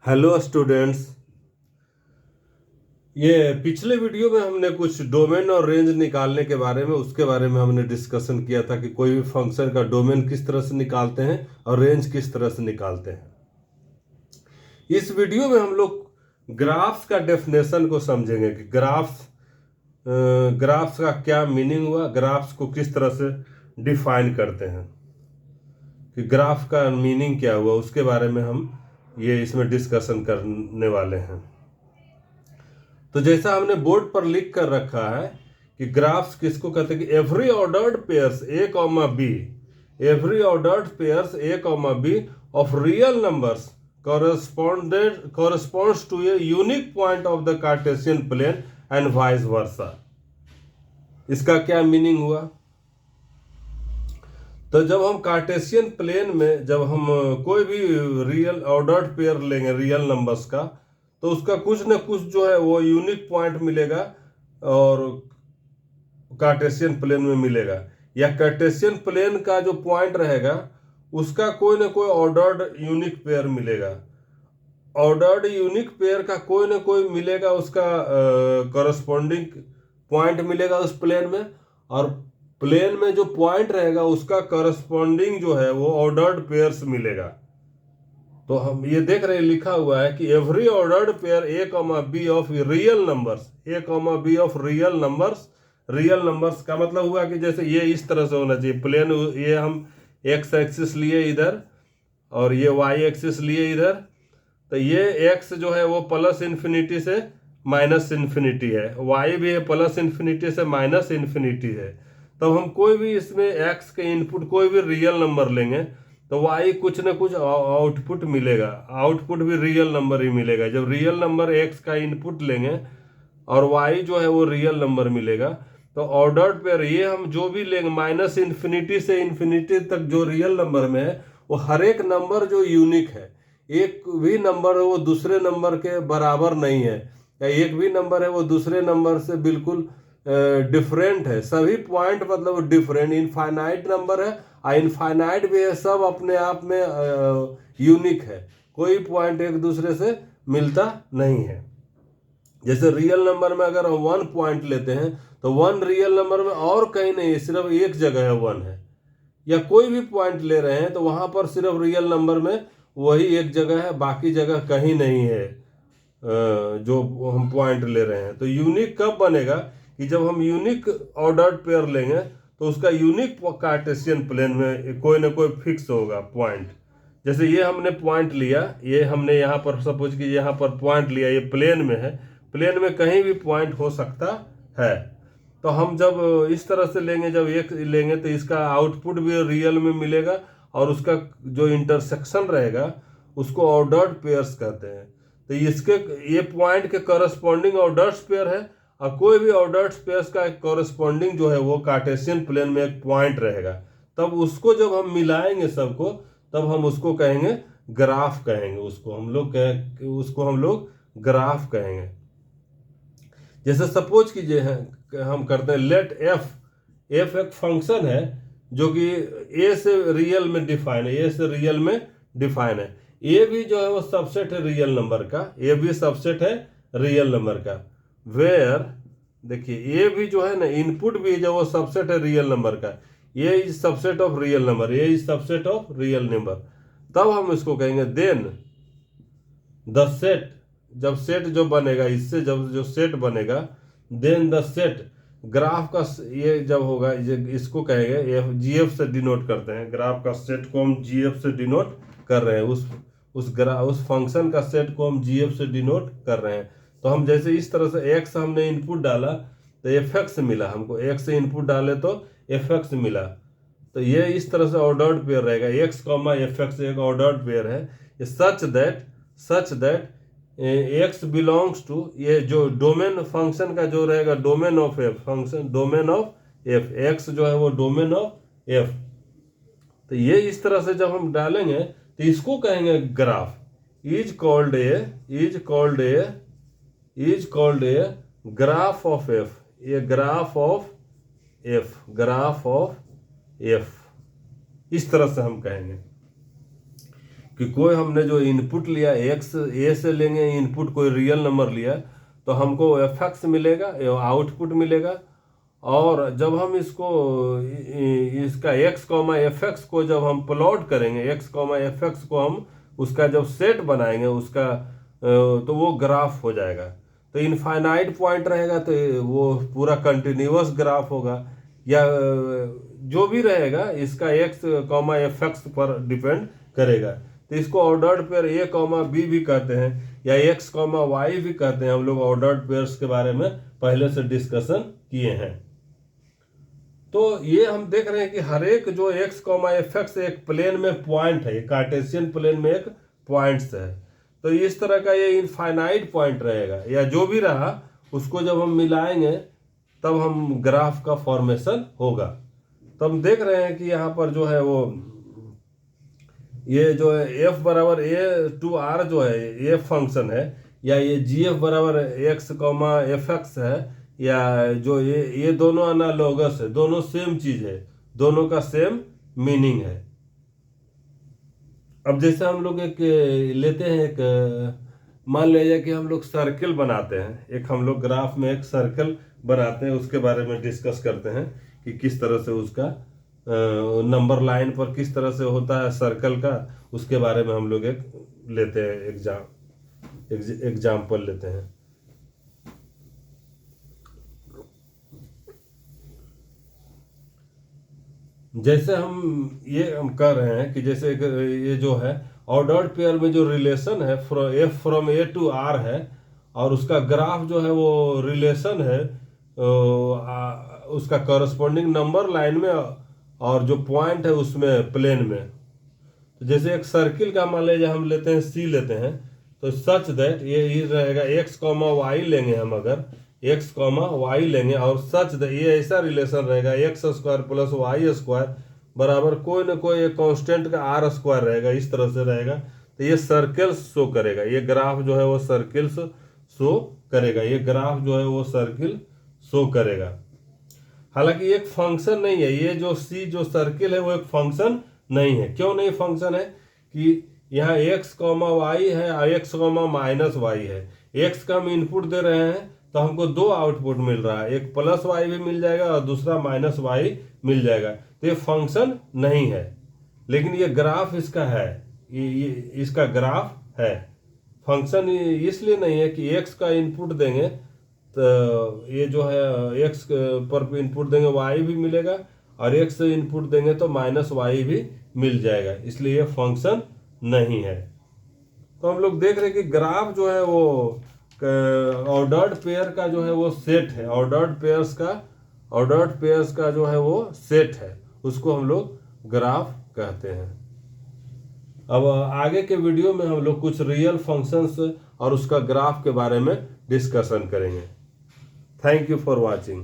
Hello students. ये पिछले video में हमने कुछ डोमेन और रेंज निकालने के बारे में उसके बारे में हमने डिस्कशन किया था कि कोई भी फंक्शन का डोमेन किस तरह से निकालते हैं और रेंज किस तरह से निकालते हैं। इस वीडियो में हम लोग ग्राफ्स का डेफिनेशन को समझेंगे कि ग्राफ्स का क्या मीनिंग हुआ, ग्राफ्स को किस तरह से डिफाइन करते हैं, कि ग्राफ का मीनिंग क्या हुआ, उसके बारे में हम ये इसमें डिस्कशन करने वाले हैं। तो जैसा हमने बोर्ड पर लिख कर रखा है कि ग्राफ्स किसको कहते हैं कि every ordered pairs A comma B, every ordered pairs A comma B of real numbers corresponds to a unique point of the Cartesian plane and vice versa। इसका क्या मीनिंग हुआ? तो जब हम कार्टेशियन प्लेन में जब हम कोई भी रियल ऑर्डर्ड पेयर लेंगे रियल नंबर्स का, तो उसका कुछ न कुछ जो है वो यूनिक पॉइंट मिलेगा और कार्टेशियन प्लेन में मिलेगा, या कार्टेशियन प्लेन का जो पॉइंट रहेगा उसका कोई न कोई ऑर्डर्ड यूनिक पेयर मिलेगा। ऑर्डर्ड यूनिक पेयर का कोई न कोई मिलेगा, उसका करस्पॉन्डिंग पॉइंट मिलेगा उस प्लेन में, और प्लेन में जो पॉइंट रहेगा उसका करस्पॉन्डिंग जो है वो ऑर्डर्ड पेयर्स मिलेगा। तो हम ये देख रहे हैं लिखा हुआ है कि every ordered pair A comma B of real numbers, A comma B of real numbers. Real numbers का मतलब हुआ कि जैसे ये इस तरह से होना चाहिए प्लेन, ये हम एक्स एक्सिस लिए इधर और ये वाई एक्सिस लिए इधर, तो ये एक्स जो है वो प्लस इन्फिनिटी से माइनस इन्फिनिटी है, वाई भी है प्लस इन्फिनिटी से माइनस इन्फिनिटी है। तो हम कोई भी इसमें एक्स के इनपुट कोई भी रियल नंबर लेंगे तो वाई कुछ न कुछ आउटपुट मिलेगा, आउटपुट भी रियल नंबर ही मिलेगा। जब रियल नंबर एक्स का इनपुट लेंगे और वाई जो है वो रियल नंबर मिलेगा, तो ऑर्डर्ड पेयर ये हम जो भी लेंगे माइनस इन्फिनिटी से इन्फिनिटी तक जो रियल नंबर में है वो हर एक नंबर जो यूनिक है, एक भी नंबर है वो दूसरे नंबर के बराबर नहीं है, या एक भी नंबर है वो दूसरे नंबर से बिल्कुल डिफरेंट है। सभी पॉइंट मतलब डिफरेंट, इनफाइनाइट नंबर है और इनफाइनाइट भी है, सब अपने आप में यूनिक है, कोई पॉइंट एक दूसरे से मिलता नहीं है। जैसे रियल नंबर में अगर हम 1 पॉइंट लेते हैं तो 1 रियल नंबर में और कहीं नहीं है, सिर्फ एक जगह है 1 है। या कोई भी पॉइंट ले रहे हैं तो वहां पर सिर्फ रियल नंबर में वही एक जगह है, बाकी जगह कहीं नहीं है जो हम पॉइंट ले रहे हैं। तो यूनिक कब बनेगा कि जब हम यूनिक ऑर्डर्ड पेयर लेंगे तो उसका यूनिक कार्टेशियन प्लेन में कोई ना कोई फिक्स होगा पॉइंट। जैसे ये हमने पॉइंट लिया, ये हमने यहाँ पर सपोज कि यहाँ पर पॉइंट लिया, ये प्लेन में है, प्लेन में कहीं भी पॉइंट हो सकता है। तो हम जब इस तरह से लेंगे, जब एक लेंगे तो इसका आउटपुट भी रियल में मिलेगा और उसका जो इंटरसेक्शन रहेगा उसको ऑर्डर्ड पेयर्स कहते हैं। तो इसके ये पॉइंट के करस्पॉन्डिंग ऑर्डर्ड पेयर है, और कोई भी ऑर्डर्ड पेयर्स का करस्पॉन्डिंग जो है वो कार्टेशियन प्लेन में एक पॉइंट रहेगा। तब उसको जब हम मिलाएंगे सबको, तब हम उसको कहेंगे ग्राफ कहेंगे, उसको हम लोग ग्राफ कहेंगे। जैसे सपोज कीजिए हम करते हैं लेट एफ, एफ एक फंक्शन है जो कि ए से रियल में डिफाइन है, ए से रियल में डिफाइन है। ए भी जो है वो सबसेट है रियल नंबर का, ए भी सबसेट है रियल नंबर का। वेयर देखिए ए भी जो है ना इनपुट भी जो वो सबसेट है रियल नंबर का, A is subset of real number, A is subset of real number. तब हम इसको कहेंगे देन द सेट, जब सेट जो बनेगा इससे जब जो सेट बनेगा, देन द सेट ग्राफ का ये जब होगा इसको कहेंगे जीएफ से डिनोट करते हैं, ग्राफ का सेट को हम जीएफ से डिनोट कर रहे हैं, उस फंक्शन का सेट को हम जीएफ से डिनोट कर रहे हैं। तो हम जैसे इस तरह से एक्स हमने इनपुट डाला तो एफ एक्स मिला, हमको एक्स से इनपुट डाले तो एफ एक्स मिला। तो ये इस तरह से ऑर्डर्ड पेयर रहेगा, एक्स कॉमा एफ एक्स एक ऑर्डर्ड पेयर है। Such that X belongs to, ये जो डोमेन फंक्शन का जो रहेगा domain of F, function domain of F, X जो है वो डोमेन ऑफ एफ। तो ये इस तरह से जब हम डालेंगे तो इसको कहेंगे graph. Is called a graph of F, ये ग्राफ ऑफ एफ इस तरह से हम कहेंगे। कि कोई हमने जो इनपुट लिया एक्स ए से लेंगे इनपुट, कोई रियल नंबर लिया तो हमको एफ एक्स मिलेगा, आउटपुट मिलेगा। और जब हम इसका एक्स कॉमा एफ एक्स को जब हम प्लॉट करेंगे, एक्स कॉमा एफ एक्स को हम उसका जब सेट बनाएंगे उसका, तो वो ग्राफ हो जाएगा। तो इनफाइनाइट पॉइंट रहेगा तो वो पूरा कंटिन्यूअस ग्राफ होगा, या जो भी रहेगा इसका एक्स कॉमा एफ एक्स पर डिपेंड करेगा। तो इसको ordered pair A comma B भी कहते हैं, या एक्स कॉमा वाई भी कहते हैं। हम लोग ऑर्डर्ड पेयर्स के बारे में पहले से डिस्कशन किए हैं। तो ये हम देख रहे हैं कि हर एक जो एक्स कॉमा एफ एक्स एक प्लेन में पॉइंट है, कार्टेशियन प्लेन में एक पॉइंट्स है। तो इस तरह का ये इनफाइनाइट पॉइंट रहेगा, या जो भी रहा उसको जब हम मिलाएंगे तब हम ग्राफ का फॉर्मेशन होगा। तो हम देख रहे हैं कि यहाँ पर जो है वो ये जो है एफ बराबर ए टू आर जो है ये फंक्शन है, या ये जी एफ बराबर एक्स कॉमा एफ एक्स है, या जो ये दोनों एनालोगस है, दोनों सेम चीज है, दोनों का सेम मीनिंग है। अब जैसे हम लोग एक लेते हैं, एक मान लीजिए कि हम लोग सर्किल बनाते हैं, एक हम लोग ग्राफ में एक सर्कल बनाते हैं, उसके बारे में डिस्कस करते हैं कि किस तरह से उसका नंबर लाइन पर किस तरह से होता है सर्कल का, उसके बारे में हम लोग एक लेते हैं, एग्जाम्पल लेते हैं। जैसे हम कर रहे हैं कि जैसे ये जो है ऑर्डर्ड पेयर में जो रिलेशन है F from A to R है, और उसका ग्राफ जो है वो रिलेशन है उसका करस्पॉन्डिंग नंबर लाइन में और जो पॉइंट है उसमें प्लेन में। तो जैसे एक सर्किल का मान लीजिए हम लेते हैं सी लेते हैं, तो सच दैट ये रहेगा एक्स कॉमा वाई लेंगे हम, अगर एक्स कॉमा वाई लेंगे और सच दैट ये ऐसा रिलेशन रहेगा X square plus Y square बराबर कोई ना कोई एक कांस्टेंट का आर स्क्वायर रहेगा, इस तरह से रहेगा। तो ये सर्कल्स शो करेगा, ये ग्राफ जो है वो सर्किल्स शो करेगा, ये ग्राफ जो है वो सर्किल शो करेगा। हालांकि एक फंक्शन नहीं है, ये जो सी जो सर्किल है वो एक फंक्शन नहीं है। क्यों नहीं फंक्शन है? कि यहाँ एक्स कॉमा वाई है और एक्स कॉमा माइनस वाई है। एक्स का हम इनपुट दे रहे हैं तो हमको दो आउटपुट मिल रहा है, एक प्लस वाई भी मिल जाएगा और दूसरा माइनस वाई मिल जाएगा। तो ये फंक्शन नहीं है, लेकिन ये ग्राफ इसका है, ये इसका ग्राफ है। फंक्शन इसलिए नहीं है कि एक्स का इनपुट देंगे तो ये जो है एक्स पर इनपुट देंगे वाई भी मिलेगा, और एक्स इनपुट देंगे तो माइनस वाई भी मिल जाएगा, इसलिए ये फंक्शन नहीं है। तो हम लोग देख रहे हैं कि ग्राफ जो है वो ऑर्डर्ड पेयर का जो है वो सेट है, ऑर्डर्ड पेयर्स का जो है वो सेट है, उसको हम लोग ग्राफ कहते हैं। अब आगे के वीडियो में हम लोग कुछ रियल फंक्शंस और उसका ग्राफ के बारे में डिस्कशन करेंगे। Thank you for watching.